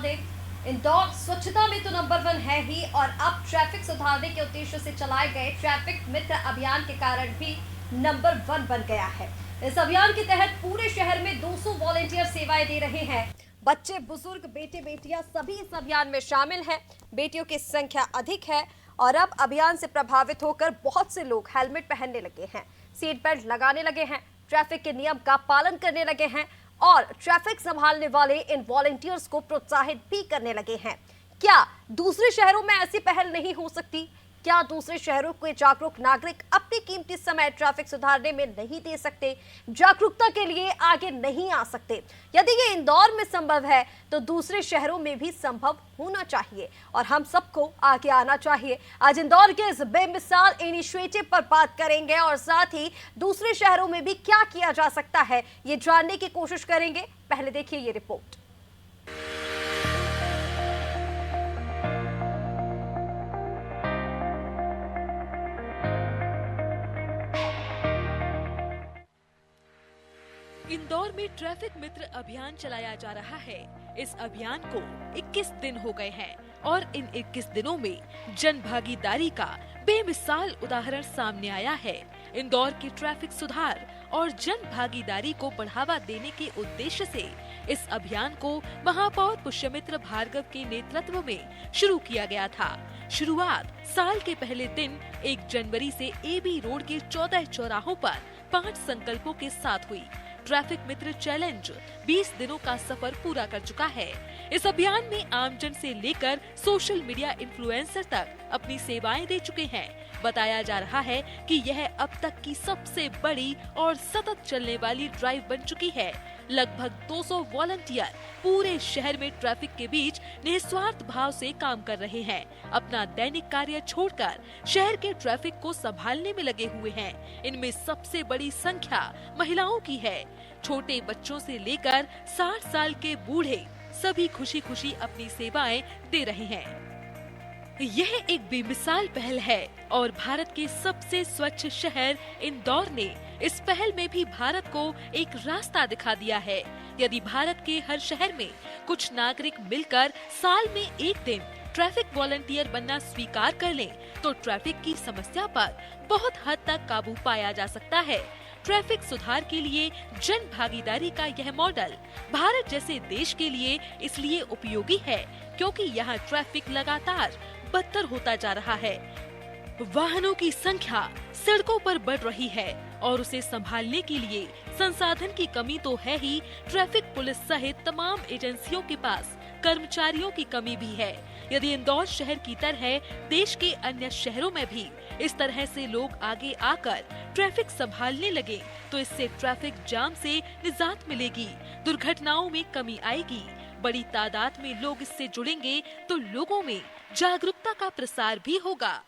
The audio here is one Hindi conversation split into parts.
दें, इंदौर स्वच्छता में तो नंबर 1 है ही, और अब ट्रैफिक सुधारने के उद्देश्य से चलाए गए ट्रैफिक मित्र अभियान के कारण भी नंबर 1 बन गया है। इस अभियान के तहत पूरे शहर में 200 वॉलेंटियर सेवाएं दे रहे हैं। बच्चे, बुजुर्ग, बेटे बेटियां सभी इस अभियान में शामिल हैं। बेटियों की संख्या अधिक है और अब अभियान से प्रभावित होकर बहुत से लोग हेलमेट पहनने लगे हैं, सीट बेल्ट लगाने लगे हैं, ट्रैफिक के नियम का पालन करने लगे हैं और ट्रैफिक संभालने वाले इन वॉलेंटियर्स को प्रोत्साहित भी करने लगे हैं। क्या दूसरे शहरों में ऐसी पहल नहीं हो सकती? क्या दूसरे शहरों के जागरूक नागरिक अपनी कीमती समय ट्रैफिक सुधारने में नहीं दे सकते, जागरूकता के लिए आगे नहीं आ सकते? यदि ये इंदौर में संभव है तो दूसरे शहरों में भी संभव होना चाहिए और हम सबको आगे आना चाहिए। आज इंदौर के इस बेमिसाल इनिशिएटिव पर बात करेंगे और साथ ही दूसरे शहरों में भी क्या किया जा सकता है ये जानने की कोशिश करेंगे। पहले देखिए ये रिपोर्ट। इंदौर में ट्रैफिक मित्र अभियान चलाया जा रहा है। इस अभियान को 21 दिन हो गए हैं और इन 21 दिनों में जन भागीदारी का बेमिसाल उदाहरण सामने आया है। इंदौर के ट्रैफिक सुधार और जन भागीदारी को बढ़ावा देने के उद्देश्य से इस अभियान को महापौर पुष्यमित्र भार्गव के नेतृत्व में शुरू किया गया था। शुरुआत साल के पहले दिन 1 जनवरी से एबी रोड के 14 चौराहों पर 5 संकल्पों के साथ हुई। ट्रैफिक मित्र चैलेंज 20 दिनों का सफर पूरा कर चुका है। इस अभियान में आमजन से लेकर सोशल मीडिया इन्फ्लुएंसर तक अपनी सेवाएं दे चुके हैं। बताया जा रहा है कि यह अब तक की सबसे बड़ी और सतत चलने वाली ड्राइव बन चुकी है। लगभग 200 वॉलंटियर पूरे शहर में ट्रैफिक के बीच निस्वार्थ भाव से काम कर रहे हैं। अपना दैनिक कार्य छोड़कर शहर के ट्रैफिक को संभालने में लगे हुए हैं। इनमें सबसे बड़ी संख्या महिलाओं की है। छोटे बच्चों से लेकर 60 साल के बूढ़े सभी खुशी खुशी अपनी सेवाएं दे रहे हैं। यह एक बेमिसाल पहल है और भारत के सबसे स्वच्छ शहर इंदौर ने इस पहल में भी भारत को एक रास्ता दिखा दिया है। यदि भारत के हर शहर में कुछ नागरिक मिलकर साल में एक दिन ट्रैफिक वॉलंटियर बनना स्वीकार कर लें, तो ट्रैफिक की समस्या पर बहुत हद तक काबू पाया जा सकता है। ट्रैफिक सुधार के लिए जन भागीदारी का यह मॉडल भारत जैसे देश के लिए इसलिए उपयोगी है क्योंकि यहाँ ट्रैफिक लगातार बदतर होता जा रहा है। वाहनों की संख्या सड़कों पर बढ़ रही है और उसे संभालने के लिए संसाधन की कमी तो है ही, ट्रैफिक पुलिस सहित तमाम एजेंसियों के पास कर्मचारियों की कमी भी है। यदि इंदौर शहर की तरह देश के अन्य शहरों में भी इस तरह से लोग आगे आकर ट्रैफिक संभालने लगे तो इससे ट्रैफिक जाम से निजात मिलेगी, दुर्घटनाओं में कमी आएगी। बड़ी तादाद में लोग इससे जुड़ेंगे तो लोगों में जागरूकता का प्रसार भी होगा।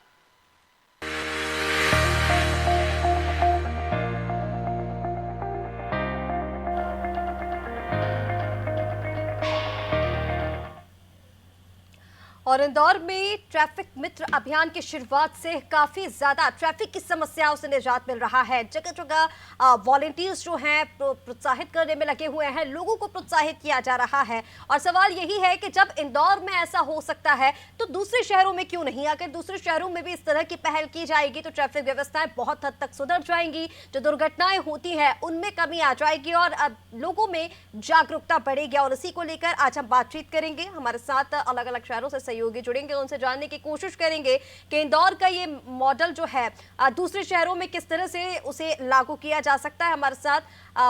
और इंदौर में ट्रैफिक मित्र अभियान की शुरुआत से काफी ज्यादा ट्रैफिक की समस्याओं से निजात मिल रहा है। जगह जगह वॉलेंटियर्स जो हैं प्रोत्साहित करने में लगे हुए हैं, लोगों को प्रोत्साहित किया जा रहा है। और सवाल यही है कि जब इंदौर में ऐसा हो सकता है तो दूसरे शहरों में क्यों नहीं? अगर दूसरे शहरों में भी इस तरह की पहल की जाएगी तो ट्रैफिक व्यवस्थाएं बहुत हद तक सुधर जाएंगी, जो दुर्घटनाएं होती है उनमें कमी आ जाएगी और अब लोगों में जागरूकता बढ़ेगी। और इसी को लेकर आज हम बातचीत करेंगे। हमारे साथ अलग अलग शहरों से सहयोगी जुड़ेंगे, उनसे जानने की कोशिश करेंगे कि इंदौर का ये मॉडल जो है दूसरे शहरों में किस तरह से उसे लागू किया जा सकता है। हमारे साथ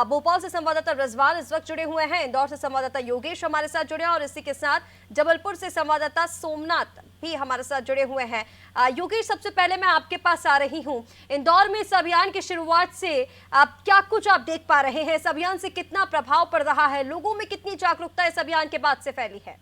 भोपाल से संवाददाता रिजवान इस वक्त जुड़े हुए हैं, इंदौर से संवाददाता योगेश हमारे साथ जुड़े हैं और इसी के साथ जबलपुर से संवाददाता सोमनाथ भी हमारे साथ जुड़े हुए हैं। योगेश, सबसे पहले मैं आपके पास आ रही हूं। इंदौर में इस अभियान की शुरुआत से आप क्या कुछ आप देख पा रहे हैं? इस अभियान से कितना प्रभाव पड़ रहा है? लोगों में कितनी जागरूकता इस अभियान के बाद से फैली है?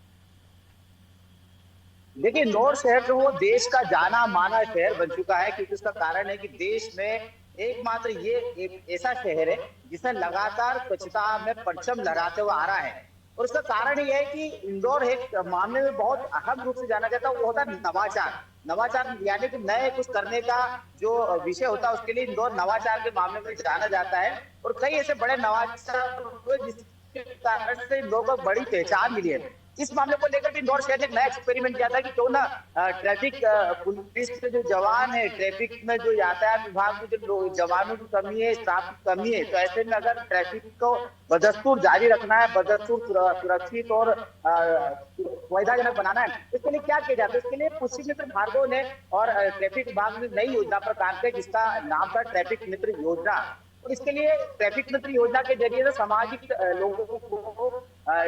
देखिए, इंदौर शहर जो वो देश का जाना माना शहर बन चुका है, क्योंकि उसका कारण है कि देश में एकमात्र ये एक ऐसा शहर है जिसने लगातार स्वच्छता में परचम लहराते हुए आ रहा है। और उसका कारण ये है कि इंदौर एक मामले में बहुत अहम रूप से जाना जाता है, वो होता है नवाचार। नवाचार यानी कि नए कुछ करने का जो विषय होता है, उसके लिए इंदौर नवाचार के मामले में जाना जाता है। और कई ऐसे बड़े नवाचार हुए जिसके कारण से लोगों को बड़ी पहचान मिली है। इस मामले को लेकर भी इंदौर शहर ने एक नया एक्सपेरिमेंट किया था कि क्यों ना ट्रैफिक पुलिस के जो जवान है, ट्रैफिक में जो यातायात विभाग में जो जवानों की कमी है, स्टाफ की कमी है, तो ऐसे में अगर ट्रैफिक को बदस्तूर जारी रखना है, बदस्तूर सुरक्षित और सुविधाजनक बनाना है, इसके लिए क्या किया जाता है? इसके लिए पुष्टि मित्र भार्गव ने और ट्रैफिक विभाग ने नई योजना पर काम किया जिसका नाम था ट्रैफिक मित्र योजना। और इसके लिए ट्रैफिक मित्र योजना के जरिए से सामाजिक लोगों को,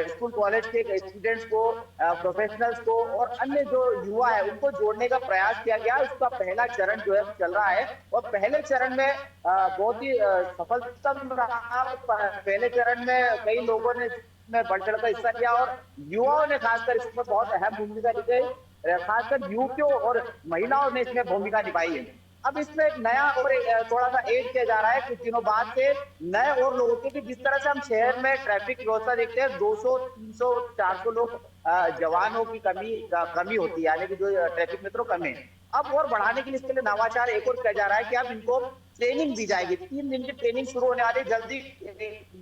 स्कूल कॉलेज के स्टूडेंट्स को, प्रोफेशनल्स को और अन्य जो युवा है उनको जोड़ने का प्रयास किया गया। उसका पहला चरण जो है चल रहा है और पहले चरण में बहुत ही सफलता रहा। पहले चरण में कई लोगों ने इसमें बढ़ चढ़ कर हिस्सा लिया और युवाओं ने खासकर इसमें बहुत अहम भूमिका निभाई, खासकर युवतियों और महिलाओं ने इसमें भूमिका निभाई है। अब इसमें एक नया और थोड़ा सा ऐड किया जा रहा है कुछ दिनों बाद से नए और लोगों के, जिस तरह से हम शहर में ट्रैफिक व्यवस्था देखते हैं 200, 300, 400 लोग जवानों की कमी होती है, यानी कि जो ट्रैफिक मित्रों कमी है। अब और बढ़ाने के लिए इसके लिए नवाचार एक और किया जा रहा है कि अब इनको ट्रेनिंग दी जाएगी। 3 दिन की ट्रेनिंग शुरू होने वाली, जल्दी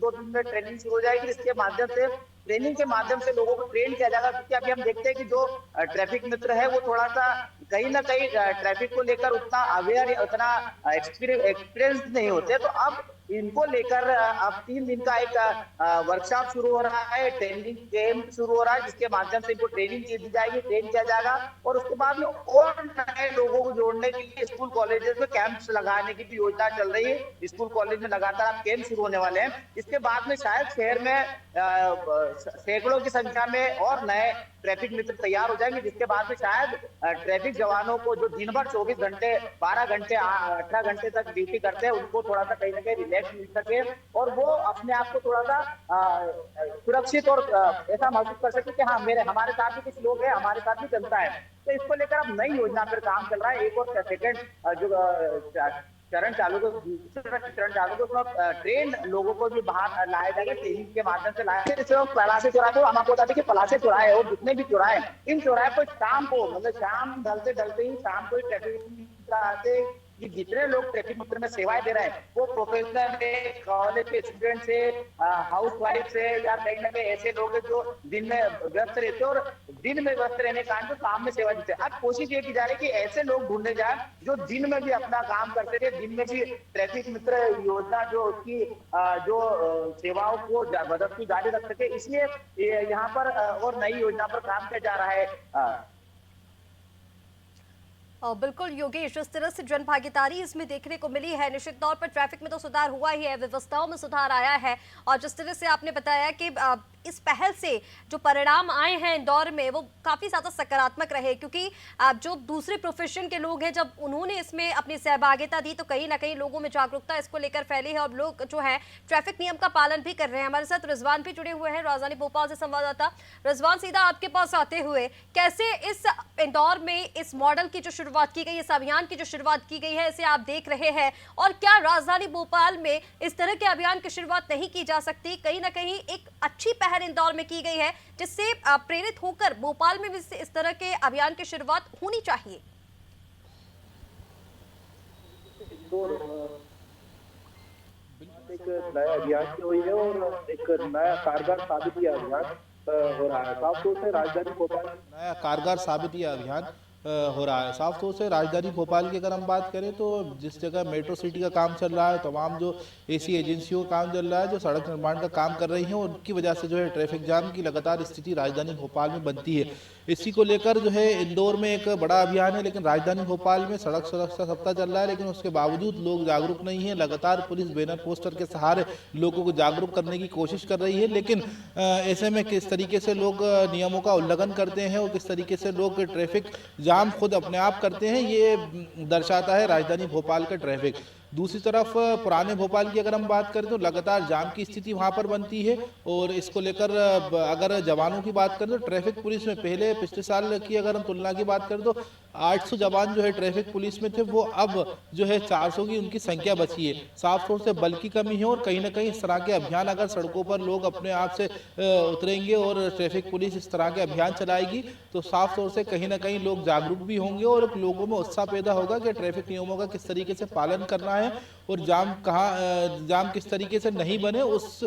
2 दिन में ट्रेनिंग शुरू हो जाएगी। इसके माध्यम से ट्रेनिंग के माध्यम से लोगों को ट्रेन किया जाएगा, क्योंकि अभी हम देखते हैं कि जो ट्रैफिक मित्र है वो थोड़ा सा कहीं ना कहीं ट्रैफिक को लेकर उतना अवेयर, उतना एक्सपीरियंस नहीं होते। तो अब इनको लेकर अब 3 दिन का एक वर्कशॉप शुरू हो रहा है, ट्रेनिंग कैंप शुरू हो रहा है, जिसके माध्यम से इनको ट्रेनिंग दी जाएगी, ट्रेन किया जाएगा और उसके बाद में और नए लोगों को जोड़ने के लिए स्कूल कॉलेजेस में कैंप्स लगाने की भी योजना चल रही है। स्कूल कॉलेज में लगातार अब कैंप शुरू होने वाले हैं। इसके बाद में शायद शहर में सैकड़ों की संख्या में और नए ट्रैफिक मित्र तैयार हो जाएंगे, जिसके बाद में शायद ट्रैफिक जवानों को जो दिन भर 24 घंटे, 12 घंटे, 18 घंटे तक ड्यूटी करते हैं, उनको थोड़ा सा कहीं ना कहीं रिलैक्स मिल सके और वो अपने आप को थोड़ा सा सुरक्षित और ऐसा महसूस कर सके कि हाँ हमारे साथ भी कुछ लोग हैं, हमारे साथ भी जनता है। तो इसको लेकर अब नई योजना पर काम चल रहा है। एक और सेकेंड जो चरण चालू को, दूसरा चरण चालू को उसमें ट्रेन लोगों को भी बाहर लाया जाएगा, ट्रेनिंग के माध्यम से लाया जाएगा। पलासे चौराहे को हम आपको बताते हैं कि पलासे चौराहे और जितने भी चौराहे, इन चौराहे पर शाम को, मतलब शाम ढलते ही शाम को ट्रैफिक आते कि जितने लोग ट्रैफिक मित्र में सेवाएं दे रहे हैं वो प्रोफेशनल है, कॉलेज के स्टूडेंट्स है, हाउस वाइफ है या कहीं ना कहीं ऐसे लोग हैं जो दिन में व्यस्त रहते हैं और दिन में व्यस्त रहने के कारण जो काम में सेवा देते हैं। अब कोशिश ये की जा रही है कि ऐसे लोग ढूंढे जाए जो दिन में भी अपना काम करते थे, दिन में भी ट्रैफिक मित्र योजना जो उसकी जो सेवाओं को बदस्तूर जारी रख सके। इसलिए यहाँ पर और नई योजना पर काम किया जा रहा है। बिल्कुल योगेश, जिस तरह से जन भागीदारी इसमें देखने को मिली है, निश्चित तौर पर ट्रैफिक में तो सुधार हुआ ही है, व्यवस्थाओं में सुधार आया है और जिस तरह से आपने बताया कि इस पहल से जो परिणाम आए हैं इंदौर में वो काफ़ी ज़्यादा सकारात्मक रहे, क्योंकि जो दूसरे प्रोफेशन के लोग हैं जब उन्होंने इसमें अपनी सहभागिता दी तो कहीं ना कहीं लोगों में जागरूकता इसको लेकर फैली है और लोग जो है ट्रैफिक नियम का पालन भी कर रहे हैं। हमारे साथ रिजवान भी जुड़े हुए हैं, राजधानी भोपाल से संवाददाता। रिजवान, सीधा आपके पास आते हुए, कैसे इस इंदौर में इस मॉडल की जो शुरुआत की गई, इस अभियान की जो शुरुआत की गई है, इसे आप देख रहे हैं और क्या राजधानी भोपाल में इस तरह के अभियान की शुरुआत नहीं की जा सकती? कहीं ना कहीं एक अच्छी पहल इंदौर में की गई है जिससे प्रेरित होकर भोपाल में भी इस तरह के अभियान की शुरुआत होनी चाहिए। एक नया अभियान की हुई है और एक नया कारगर साबित यह अभियान हो रहा है। साफ तौर से राजधानी भोपाल नया कारगर साबित यह अभियान हो रहा है। साफ तौर से राजधानी भोपाल की अगर हम बात करें तो जिस जगह मेट्रो सिटी का काम चल रहा है, तमाम जो एसी एजेंसियों का काम चल रहा है, जो सड़क निर्माण का काम कर रही हैं, उनकी वजह से जो है ट्रैफिक जाम की लगातार स्थिति राजधानी भोपाल में बनती है। इसी को लेकर जो है इंदौर में एक बड़ा अभियान है, लेकिन राजधानी भोपाल में सड़क सुरक्षा सप्ताह चल रहा है, लेकिन उसके बावजूद लोग जागरूक नहीं है। लगातार पुलिस बैनर पोस्टर के सहारे लोगों को जागरूक करने की कोशिश कर रही है, लेकिन ऐसे में किस तरीके से लोग नियमों का उल्लंघन करते हैं और किस तरीके से लोग ट्रैफिक जाम खुद अपने आप करते हैं, ये दर्शाता है राजधानी भोपाल का ट्रैफिक। दूसरी तरफ पुराने भोपाल की अगर हम बात करें तो लगातार जाम की स्थिति वहां पर बनती है और इसको लेकर अगर जवानों की बात करें तो ट्रैफिक पुलिस में पहले पिछले साल की अगर हम तुलना की बात करें तो 800 जवान जो है ट्रैफिक पुलिस में थे, वो अब जो है 400 की उनकी संख्या बची है। साफ तौर से बल की कमी है और कहीं ना कहीं इस तरह के अभियान अगर सड़कों पर लोग अपने आप से उतरेंगे और ट्रैफिक पुलिस इस तरह के अभियान चलाएगी तो साफ तौर से कहीं ना कहीं लोग जागरूक भी होंगे और लोगों में उत्साह पैदा होगा कि ट्रैफिक नियमों का किस तरीके से पालन करना है और जाम किस तरीके से नहीं बने उस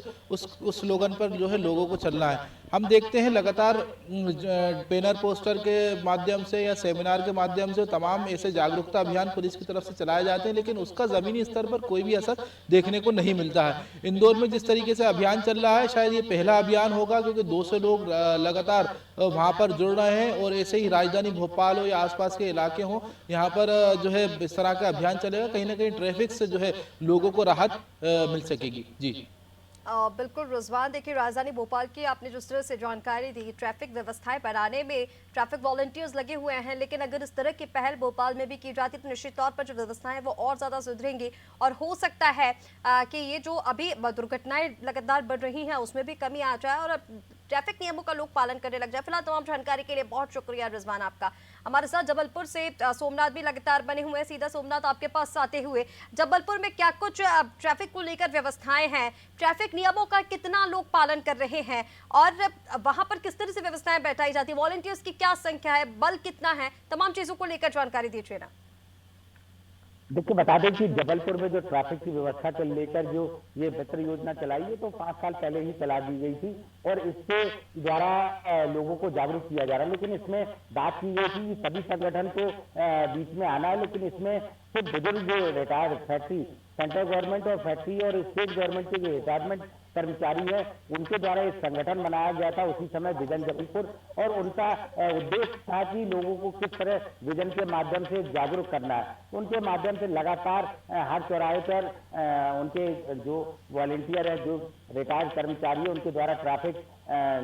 स्लोगन पर जो है लोगों को चलना है। हम देखते हैं लगातार बैनर पोस्टर के माध्यम से या सेमिनार के माध्यम से तमाम ऐसे जागरूकता अभियान पुलिस की तरफ से चलाए जाते हैं, लेकिन उसका ज़मीनी स्तर पर कोई भी असर देखने को नहीं मिलता है। इंदौर में जिस तरीके से अभियान चल रहा है, शायद ये पहला अभियान होगा, क्योंकि 200 लोग लगातार वहाँ पर जुड़ रहे हैं और ऐसे ही राजधानी भोपाल हो या आसपास के इलाके हों, यहाँ पर जो है इस तरह का अभियान चलेगा। कहीं ना कहीं ट्रैफिक से जो है लोगों को राहत मिल सकेगी। जी बिल्कुल रिजवान, देखिए राजधानी भोपाल की आपने जिस तरह से जानकारी दी, ट्रैफिक व्यवस्थाएं बनाने में ट्रैफिक वॉलंटियर्स लगे हुए हैं, लेकिन अगर इस तरह की पहल भोपाल में भी की जाती तो निश्चित तौर पर जो व्यवस्थाएं हैं वो और ज़्यादा सुधरेंगी और हो सकता है कि ये जो अभी दुर्घटनाएं लगातार बढ़ रही हैं उसमें भी कमी आ जाए और ट्रैफिक नियमों का लोग पालन करने लग जाए। फिलहाल तमाम जानकारी के लिए बहुत शुक्रिया रिजवान आपका। हमारे साथ जबलपुर से सोमनाथ भी लगातार बने हुए हैं। सीधा सोमनाथ, आपके पास आते हुए, जबलपुर में क्या कुछ ट्रैफिक को लेकर व्यवस्थाएं हैं, ट्रैफिक नियमों का कितना लोग पालन कर रहे हैं और वहां पर किस तरह से व्यवस्थाएं बैठाई जाती है, वॉलंटियर्स की क्या संख्या है, बल कितना है, तमाम चीजों को लेकर जानकारी दीजिए ना। देखिए, बता दें कि जबलपुर में जो ट्रैफिक की व्यवस्था को लेकर जो ये मित्र योजना चलाई है तो 5 साल पहले ही चला दी गई थी और इसके द्वारा लोगों को जागरूक किया जा रहा है। लेकिन इसमें बात की गई थी कि सभी संगठन को बीच में आना है, लेकिन इसमें सिर्फ बुजुर्ग जो रिटायर्ड फैक्ट्री, सेंट्रल गवर्नमेंट और फैक्ट्री और स्टेट गवर्नमेंट के जो रिटायरमेंट कर्मचारी है उनके द्वारा एक संगठन बनाया गया था उसी समय विजन जबलपुर, और उनका उद्देश्य था कि लोगों को किस तरह विजन के माध्यम से जागरूक करना है। उनके माध्यम से लगातार हर चौराहे पर उनके जो वॉलंटियर है, जो रिटायर्ड कर्मचारी है, उनके द्वारा ट्रैफिक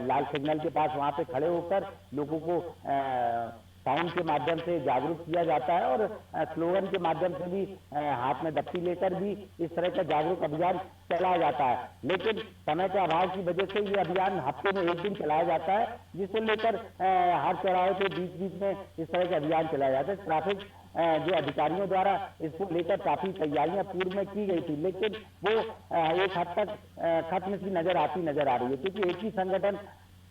लाल सिग्नल के पास वहां पे खड़े होकर लोगों को साउंड के माध्यम से जागरूक किया जाता है और स्लोगन के माध्यम से भी हाथ में दफ्ती लेकर भी इस तरह का जागरूक अभियान चलाया जाता है। लेकिन समय के अभाव की वजह से ये अभियान हफ्ते में 1 दिन चलाया जाता है, जिसको लेकर हर चौराहे के बीच बीच में इस तरह के अभियान चलाया जाता है। ट्रैफिक जो अधिकारियों द्वारा इसको लेकर काफी तैयारियां पूर्व में की गई थी, लेकिन वो एक हद तक खत्म सी नजर आ रही है, क्योंकि एक ही संगठन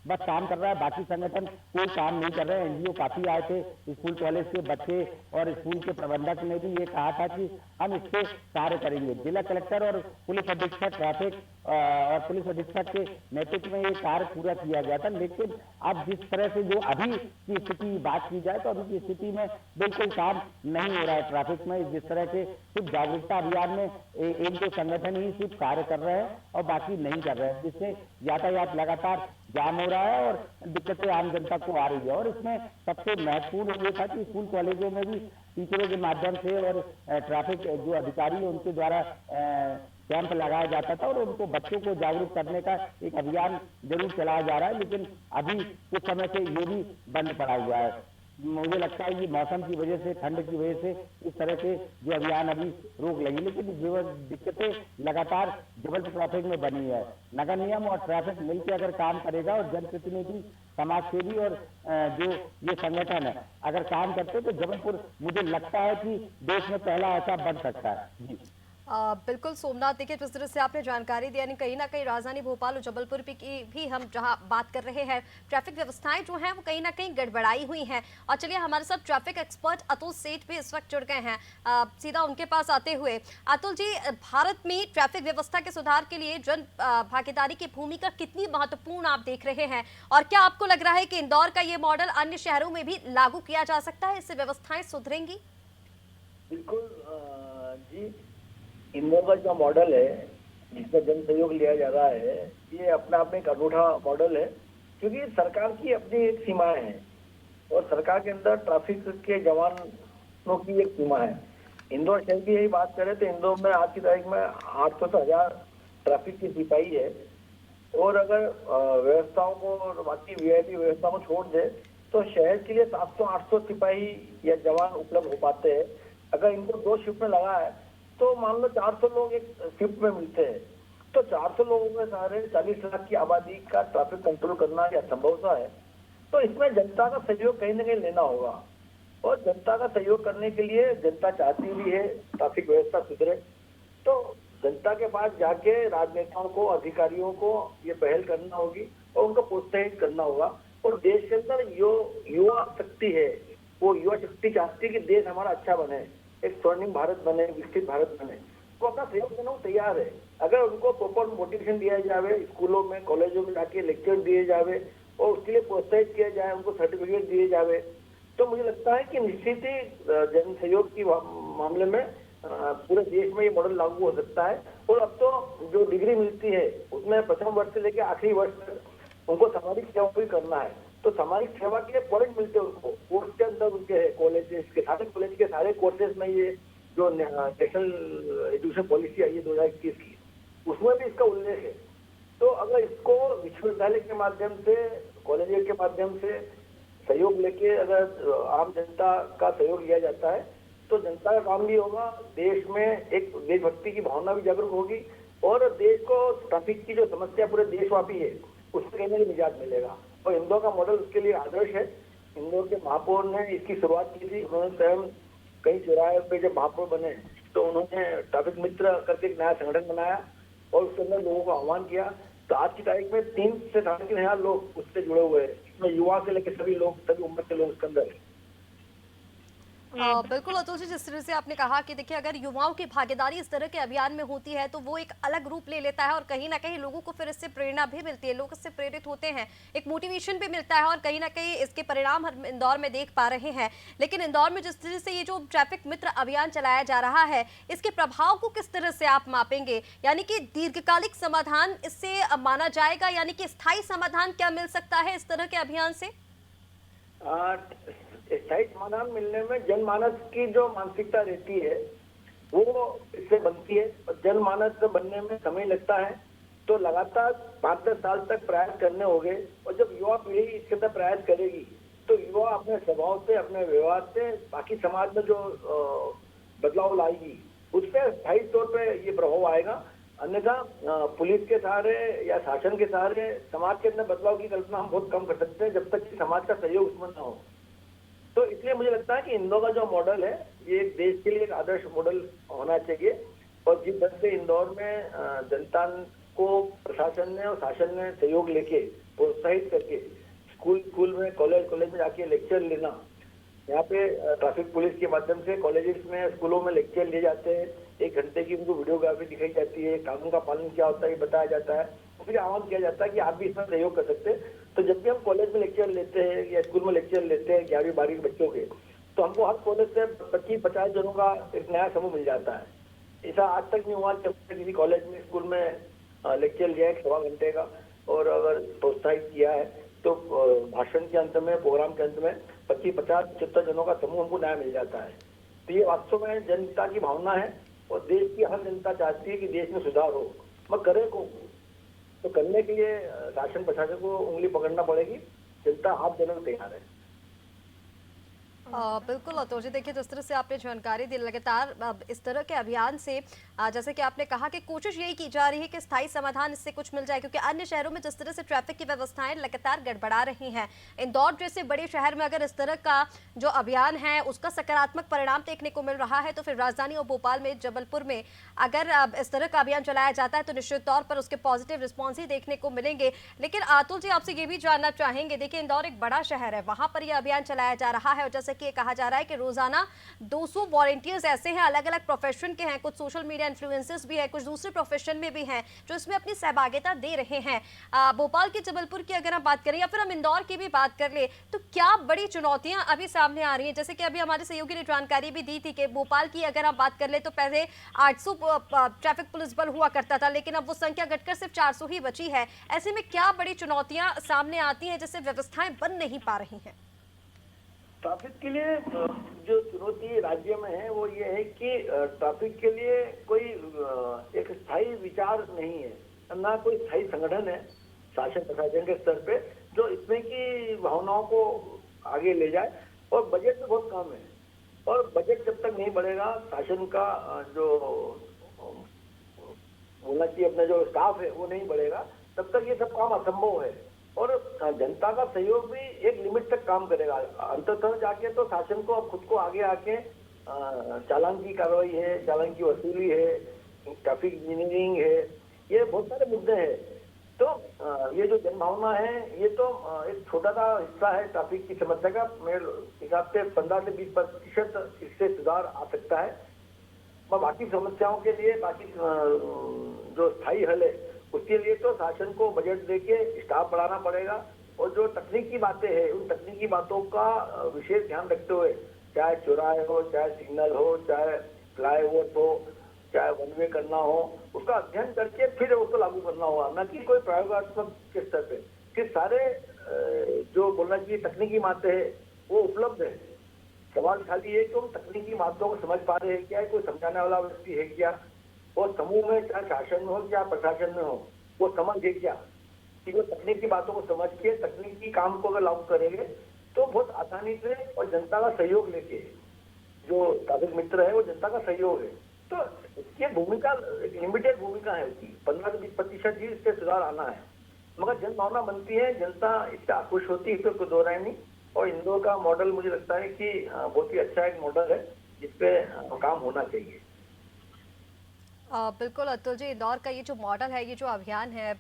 बस काम कर रहा है, बाकी संगठन कोई काम नहीं कर रहे हैं। एनजीओ काफी आए थे, स्कूल कॉलेज के बच्चे और स्कूल के प्रबंधक ने भी ये कहा था कि हम इस पे कार्य करेंगे। जिला कलेक्टर और पुलिस अधीक्षक ट्रैफिक और पुलिस अधीक्षक के नेतृत्व में ये कार्य पूरा किया गया था। लेकिन अब जिस तरह से जो अभी की स्थिति बात की जाए तो अभी की स्थिति में बिल्कुल काम नहीं हो रहा है ट्रैफिक में। जिस तरह के सिर्फ जागरूकता अभियान में एक दो संगठन ही सिर्फ कार्य कर रहे हैं और बाकी नहीं कर रहे हैं, जिससे यातायात लगातार जाम हो रहा है और दिक्कतें आम जनता को आ रही है। और इसमें सबसे महत्वपूर्ण ये था कि स्कूल कॉलेजों में भी टीचरों के माध्यम से और ट्रैफिक जो अधिकारी है उनके द्वारा कैंप लगाया जाता था और उनको बच्चों को जागरूक करने का एक अभियान जरूर चलाया जा रहा है। लेकिन अभी कुछ समय से ये भी बंद पड़ा हुआ है। मुझे लगता है कि मौसम की वजह से, ठंड की वजह से इस तरह के जो अभियान अभी रोक लगी, लेकिन जो दिक्कतें लगातार जबलपुर ट्रैफिक में बनी है। नगर निगम और ट्रैफिक मिलकर अगर काम करेगा और जनप्रतिनिधि, समाज सेवी और जो ये संगठन है अगर काम करते तो जबलपुर मुझे लगता है कि देश में पहला ऐसा बन सकता है। जी बिल्कुल सोमनाथ, देखिए जिस तरह से आपने जानकारी दी, यानी कहीं ना कहीं राजधानी भोपाल और जबलपुर की भी हम जहां बात कर रहे हैं, ट्रैफिक व्यवस्थाएं जो हैं वो कहीं ना कहीं गड़बड़ाई हुई हैं। और चलिए हमारे साथ ट्रैफिक एक्सपर्ट अतुल सेठ भी इस वक्त जुड़ गए हैं, सीधा उनके पास आते हुए। अतुल जी, भारत में ट्रैफिक व्यवस्था के सुधार के लिए जन भागीदारी की भूमिका कितनी महत्वपूर्ण आप देख रहे हैं, और क्या आपको लग रहा है कि इंदौर का ये मॉडल अन्य शहरों में भी लागू किया जा सकता है, इससे व्यवस्थाएं सुधरेंगी? बिल्कुल जी, इंदौर का जो मॉडल है जिसमें जन सहयोग लिया जा रहा है, ये अपने आप में एक अनूठा मॉडल है, क्योंकि सरकार की अपनी एक सीमाएं हैं और सरकार के अंदर ट्रैफिक के जवानों की एक सीमा है। इंदौर शहर की यही बात करें तो इंदौर में आज की तारीख में 800 से 1000 ट्रैफिक की सिपाही है, और अगर व्यवस्थाओं को और बाकी वीआईपी व्यवस्था को छोड़ दे तो शहर के लिए 700-800 सिपाही या जवान उपलब्ध हो पाते हैं। अगर इनको 2 शिफ्ट में लगा है तो मान लो 400 लोग एक शिफ्ट में मिलते हैं, तो 400 लोगों में सारे 40 लाख की आबादी का ट्रैफिक कंट्रोल करना यह असंभव सा है। तो इसमें जनता का सहयोग कहीं ना कहीं लेना होगा, और जनता का सहयोग करने के लिए जनता चाहती भी है ट्रैफिक व्यवस्था सुधरे, तो जनता के पास जाके राजनेताओं को, अधिकारियों को ये पहल करना होगी और उनको प्रोत्साहित करना होगा। और देश के अंदर युवा शक्ति है, वो युवा शक्ति चाहती है कि देश हमारा अच्छा बने, एक स्वर्णिम भारत बने, विकसित भारत बने। को अपना सहयोग देना तैयार है। अगर उनको प्रॉपर मोटिवेशन दिया जाए, स्कूलों में कॉलेजों में जाके लेक्चर दिए जावे और उसके लिए प्रोत्साहित किया जाए, उनको सर्टिफिकेट दिए जावे, तो मुझे लगता है कि निश्चित ही जन सहयोग की मामले में पूरे देश में ये मॉडल लागू हो सकता है। और अब तो जो डिग्री मिलती है उसमें प्रथम वर्ष से लेकर आखिरी वर्ष तक उनको सामाजिक सेवा भी करना है, तो सामाजिक सेवा के पॉइंट मिलते हैं उनको, कोर्स के अंदर उनके कॉलेज के सारे कोर्सेज में ये जो नेशनल एजुकेशन पॉलिसी आई है 2021 की, उसमें भी इसका उल्लेख है। तो अगर इसको विश्वविद्यालय के माध्यम से, कॉलेज के माध्यम से सहयोग लेके अगर आम जनता का सहयोग लिया जाता है तो जनता का काम भी होगा, देश में एक देशभक्ति की भावना भी जागरूक होगी और देश को ट्रैफिक की जो समस्या पूरे देशव्यापी है उससे कहीं ना कहीं निजात मिलेगा। और इंदौर का मॉडल उसके लिए आदर्श है। इंदौर के महापौर ने इसकी शुरुआत की थी, उन्होंने स्वयं कई चौराहे पे जब महापौर बने तो उन्होंने ट्रैफिक मित्र करके एक नया संगठन बनाया और उसके अंदर लोगों को आह्वान किया। तो आज की तारीख में 3 से 3,500 लोग उससे जुड़े हुए हैं, इसमें युवा से लेकर सभी लोग, सभी उम्र के लोग उसके अंदर है। बिल्कुल अतुल जी, जिस तरह से आपने कहा कि देखिए अगर युवाओं की भागीदारी इस तरह के अभियान में होती है तो वो एक अलग रूप ले लेता है और कहीं ना कहीं लोगों को फिर इससे प्रेरणा भी मिलती है, लोग इससे प्रेरित होते हैं, एक मोटिवेशन भी मिलता है और कहीं ना कहीं इसके परिणाम हम इंदौर में देख पा रहे हैं। लेकिन इंदौर में जिस तरह से ये जो ट्रैफिक मित्र अभियान चलाया जा रहा है इसके प्रभाव को किस तरह से आप मापेंगे, यानी कि दीर्घकालिक समाधान इससे माना जाएगा, यानी कि स्थायी समाधान क्या मिल सकता है इस तरह के अभियान से? स्थायी समाधान मिलने में जनमानस की जो मानसिकता रहती है वो इससे बनती है और जनमानस बनने में समय लगता है। तो लगातार 5-10 साल तक प्रयास करने होंगे और जब युवा पीढ़ी इसके अंदर प्रयास करेगी तो युवा अपने स्वभाव से, अपने व्यवहार से बाकी समाज में जो बदलाव लाएगी उस पर स्थायी तौर पे ये प्रभाव आएगा। अन्यथा पुलिस के सहारे या शासन के सहारे समाज के अंदर बदलाव की कल्पना हम बहुत कम कर सकते हैं जब तक कि समाज का सहयोग उसमें न हो। तो इसलिए मुझे लगता है कि इंदौर का जो मॉडल है ये देश के लिए एक आदर्श मॉडल होना चाहिए। और जिस ढंग से इंदौर में जनता को प्रशासन ने और शासन ने सहयोग लेके प्रोत्साहित करके स्कूल में, कॉलेज में जाके लेक्चर लेना, यहाँ पे ट्रैफिक पुलिस के माध्यम से कॉलेजेस में, स्कूलों में लेक्चर लिए जाते हैं, 1 घंटे की उनको वीडियोग्राफी दिखाई जाती है, कानून का पालन क्या होता है ये बताया जाता है, फिर आह्वान किया जाता है कि आप भी इसमें सहयोग कर सकते हैं। तो जब भी हम कॉलेज में लेक्चर लेते हैं या स्कूल में लेक्चर लेते हैं 11वीं-12वीं के बच्चों के, तो हमको हर कॉलेज से 25-50 जनों का एक नया समूह मिल जाता है। ऐसा आज तक नहीं हुआ जब किसी कॉलेज में, स्कूल में लेक्चर लिया है 1.25 घंटे का और अगर प्रोत्साहित किया है तो भाषण के अंत में, प्रोग्राम के अंत में 25-50-75 जनों का समूह हमको नया मिल जाता है। तो ये वास्तव में जनता की भावना है और देश की हर जनता चाहती है कि देश में सुधार हो, मगर करे को तो करने के लिए शासन प्रशासन को उंगली पकड़ना पड़ेगी, जनता हाथ देने को तैयार है। बिल्कुल अतुल जी, देखिए जिस तरह से आपने जानकारी दी, लगातार इस तरह के अभियान से जैसे कि आपने कहा कि कोशिश यही की जा रही है कि स्थायी समाधान इससे कुछ मिल जाए, क्योंकि अन्य शहरों में जिस तरह से ट्रैफिक की व्यवस्थाएं लगातार गड़बड़ा रही हैं, इंदौर जैसे बड़े शहर में अगर इस तरह का जो अभियान है उसका सकारात्मक परिणाम देखने को मिल रहा है तो फिर राजधानी और भोपाल में, जबलपुर में अगर इस तरह का अभियान चलाया जाता है तो निश्चित तौर पर उसके पॉजिटिव रिस्पॉन्स ही देखने को मिलेंगे। लेकिन अतुल जी, आपसे ये भी जानना चाहेंगे, देखिए इंदौर एक बड़ा शहर है, वहां पर यह अभियान चलाया जा रहा है और जैसे कि कहा जा रहा है कि रोजाना 200 वॉलंटियर्स ऐसे हैं, अलग अलग प्रोफेशन के हैं, कुछ सोशल मीडिया इन्फ्लुएंसर्स भी हैं, कुछ दूसरे प्रोफेशन में भी हैं जो इसमें अपनी सहभागिता दे रहे हैं। भोपाल की, जबलपुर की अगर हम बात करें या फिर हम इंदौर की भी बात कर ले तो क्या बड़ी चुनौतियां अभी सामने आ रही हैं? जैसे कि अभी हमारे सहयोगी ने जानकारी भी दी थी कि भोपाल की अगर हम बात कर ले तो पहले 800 ट्रैफिक पुलिस बल हुआ करता था, लेकिन अब वो संख्या घटकर सिर्फ 400 ही बची है। ऐसे में क्या बड़ी चुनौतियां सामने आती हैं जिससे व्यवस्थाएं बन नहीं पा रही हैं? ट्रैफिक के लिए जो चुनौती राज्य में है वो ये है कि ट्रैफिक के लिए कोई एक स्थायी विचार नहीं है, ना कोई स्थायी संगठन है शासन प्रशासन के स्तर पे जो इसमें की भावनाओं को आगे ले जाए। और बजट भी बहुत कम है और बजट जब तक नहीं बढ़ेगा, शासन का जो होना चाहिए अपना जो स्टाफ है वो नहीं बढ़ेगा, तब तक ये सब काम असंभव है। और जनता का सहयोग भी एक लिमिट तक काम करेगा, अंततः जाके तो शासन को अब खुद को आगे आके चालान की कार्रवाई है, चालान की वसूली है, ट्रैफिक इंजीनियरिंग है, ये बहुत सारे मुद्दे हैं। तो ये जो जनभावना है ये तो एक छोटा सा हिस्सा है ट्रैफिक की समस्या का। मेरे हिसाब से 15 से 20% इससे सुधार आ सकता है। और बाकी समस्याओं के लिए बाकी जो स्थायी हल है उसके लिए तो शासन को बजट देके स्टाफ बढ़ाना पड़ेगा, और जो तकनीकी बातें हैं उन तकनीकी बातों का विशेष ध्यान रखते हुए, चाहे चौराहे हो, चाहे सिग्नल हो, चाहे फ्लाईओवर हो, चाहे वन वे करना हो, उसका अध्ययन करके फिर उसको लागू करना होगा, न कि कोई प्रयोगात्मक के स्तर पे। कि सारे जो बोलना चाहिए तकनीकी बातें है वो उपलब्ध है। सवाल खाली है कि हम तकनीकी बातों को समझ पा रहे हैं क्या, कोई समझाने वाला व्यक्ति है क्या, और समूह में चाहे शासन में हो या प्रशासन में हो वो समझ है क्या, कि वो तकनीकी बातों को समझ के तकनीकी काम को अगर लागू करेंगे तो बहुत आसानी से और जनता का सहयोग लेके, जो ट्रैफिक मित्र है वो जनता का सहयोग है, तो इसकी भूमिका लिमिटेड भूमिका है उसकी, 15 से 20% ही इससे सुधार आना है, मगर जन भावना बनती है, जनता इससे आक्रोश होती है, इसमें कोई दो राय नहीं। और इंदौर का मॉडल मुझे लगता है कि बहुत ही अच्छा एक मॉडल है जिसपे काम होना चाहिए। बिल्कुल अतुल जी, इंदौर का ये जो मॉडल है, ये जो अभियान है,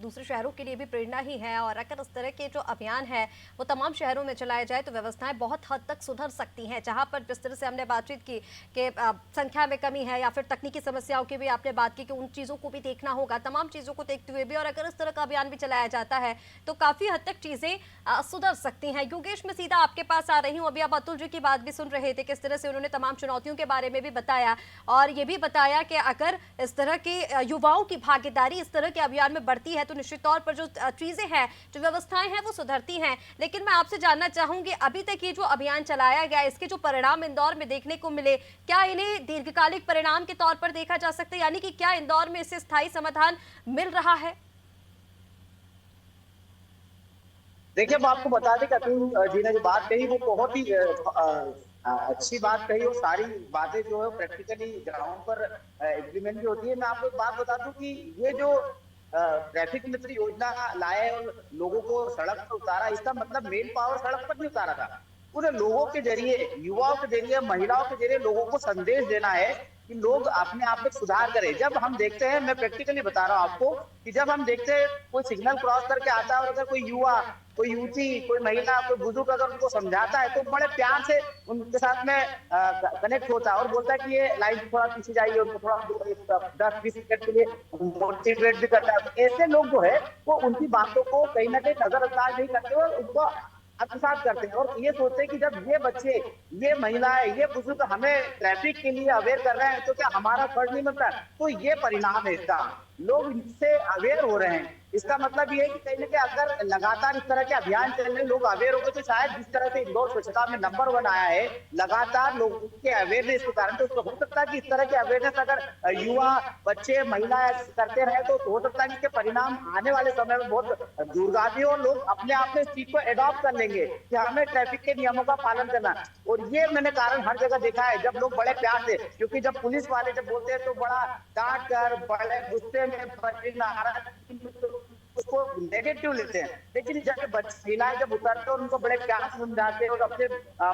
दूसरे शहरों के लिए भी प्रेरणा ही है, और अगर इस तरह के जो अभियान है वो तमाम शहरों में चलाया जाए तो व्यवस्थाएं बहुत हद तक सुधर सकती हैं। जहां पर जिस तरह से हमने बातचीत की कि संख्या में कमी है या फिर तकनीकी समस्याओं की भी आपने बात की कि उन चीज़ों को भी देखना होगा, तमाम चीज़ों को देखते हुए भी, और अगर इस तरह का अभियान भी चलाया जाता है तो काफ़ी हद तक चीज़ें सुधर सकती हैं। योगेश, मैं सीधा आपके पास आ रही हूँ। अभी आप अतुल जी की बात भी सुन रहे थे, किस तरह से उन्होंने तमाम चुनौतियों के बारे में भी बताया, और ये भी बताया कि अगर इस तरह की युवाओं की भागीदारी इस तरह के अभियान में बढ़ती है तो निश्चित तौर पर जो चीजें हैं, जो व्यवस्थाएं हैं वो सुधरती हैं। लेकिन मैं आपसे जानना चाहूंगी, अभी तक ये जो अभियान चलाया गया, इसके जो परिणाम इंदौर में देखने को मिले, क्या इन्हें दीर्घकालिक परिणाम के तौर पर देखा जा सकता है, यानी कि क्या इंदौर में इससे स्थायी समाधान मिल रहा है? देखिए, मैं आपको बता दें कि अतुल जी ने जो बात कही वो बहुत ही अच्छी बात कही, और सारी बातें जो है प्रैक्टिकली ग्राउंड पर इम्प्लीमेंट भी होती है। मैं आपको एक बात बता दूं कि ये जो ट्रैफिक मित्र योजना लाए और लोगों को सड़क पर उतारा, इसका मतलब मेन पावर सड़क पर नहीं उतारा था, पूरे लोगों के जरिए, युवाओं के जरिए, महिलाओं के जरिए लोगों को संदेश देना है कि लोग अपने आप में सुधार करें। जब हम देखते हैं, मैं प्रैक्टिकली बता रहा हूँ आपको, कि जब हम देखते हैं कोई सिग्नल क्रॉस करके आता है और अगर कोई युवा, कोई युवती, कोई महिला, कोई बुजुर्ग अगर उनको समझाता है तो बड़े प्यार से उनके साथ में कनेक्ट होता है और बोलता है कि ये लाइन थोड़ा पीछे जाइए, उनको थोड़ा 10-20 सेकंड के लिए मोटिवेट भी करता है। तो ऐसे लोग जो है वो उनकी बातों को कहीं ना कहीं नजरअंदाज नहीं करते और उनको आत्मसात करते हैं, और ये सोचते हैं कि जब ये बच्चे, ये महिलाएं, ये बुजुर्ग हमें ट्रैफिक के लिए अवेयर कर रहे हैं तो क्या हमारा फर्ज नहीं बनता? तो ये परिणाम है इसका, लोग इससे अवेयर हो रहे हैं। इसका मतलब ये है कि कहीं ना कहीं अगर लगातार इस तरह के अभियान चल रहे, लोग अवेयर हो गए, तो शायद जिस तरह से इंदौर स्वच्छता में नंबर 1 आया है, लगातार लोगों के अवेयरनेस के कारण, तो हो सकता है कि इस तरह के अवेयरनेस अगर युवा, बच्चे, महिलाएं करते रहे तो हो सकता है कि इसके परिणाम आने वाले समय में बहुत दूरगामी हो, लोग अपने आप में इस चीज को एडॉप्ट कर लेंगे कि हमें ट्रैफिक के नियमों का पालन करना। और ये मैंने कारण हर जगह देखा है, जब लोग बड़े प्यार से, क्योंकि जब पुलिस वाले जब बोलते हैं तो बड़ा डांट कर, बड़े गुस्से में, उसको नेगेटिव लेते हैं, लेकिन जब महिलाएं जब उतरते हैं और उनको बड़े प्यार से समझाते हैं और अपने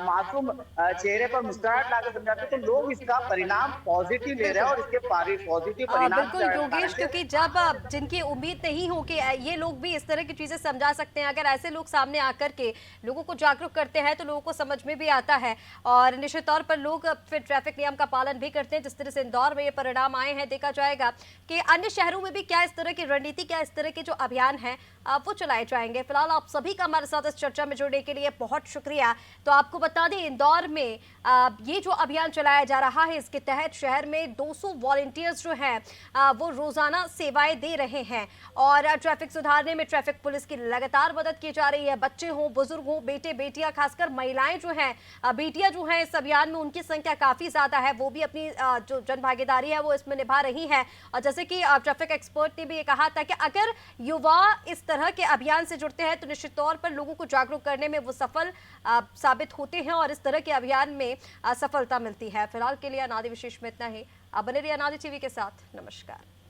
मासूम चेहरे पर मुस्कुराहट लाकर समझाते हैं, तो लोग इसका परिणाम पॉजिटिव ले रहे हैं और इसके पॉजिटिव परिणाम। बिल्कुल योगेश, क्योंकि जब जिनकी उम्मीद नहीं हो कि ये लोग भी इस तरह की चीजें समझा सकते हैं, अगर ऐसे लोग सामने आकर के लोगों को जागरूक करते हैं तो लोगों को समझ में भी आता है और निश्चित तौर पर लोग फिर ट्रैफिक नियम का पालन भी करते हैं। जिस तरह से इंदौर में ये परिणाम आए हैं, देखा जाएगा कि अन्य शहरों में भी क्या इस तरह की रणनीति, क्या इस तरह के जो अभियान है वो चलाए जाएंगे। फिलहाल आप सभी का हमारे साथ इस चर्चा में जुड़ने के लिए बहुत शुक्रिया। तो आपको बता दें, इंदौर में ये जो अभियान चलाया जा रहा है, इसके तहत शहर में 200 वॉलंटियर्स जो हैं वो रोजाना सेवाएं दे रहे हैं और ट्रैफिक सुधारने में ट्रैफिक पुलिस की लगातार मदद की जा रही है। बच्चे हों, बुजुर्ग हों, बेटे बेटियां, खासकर महिलाएं जो हैं, बेटियां जो हैं इस अभियान में, उनकी संख्या काफी ज्यादा है, वो भी अपनी जो जन भागीदारी है वो इसमें निभा रही है। और जैसे कि ट्रैफिक एक्सपर्ट ने भी ये कहा था कि अगर युवा इस तरह के अभियान से जुड़ते हैं तो निश्चित तौर पर लोगों को जागरूक करने में वो सफल साबित होते हैं और इस तरह के अभियान में सफलता मिलती है। फिलहाल के लिए अनादि विशेष में इतना ही। आप बने रहिए अनादि टीवी के साथ। नमस्कार।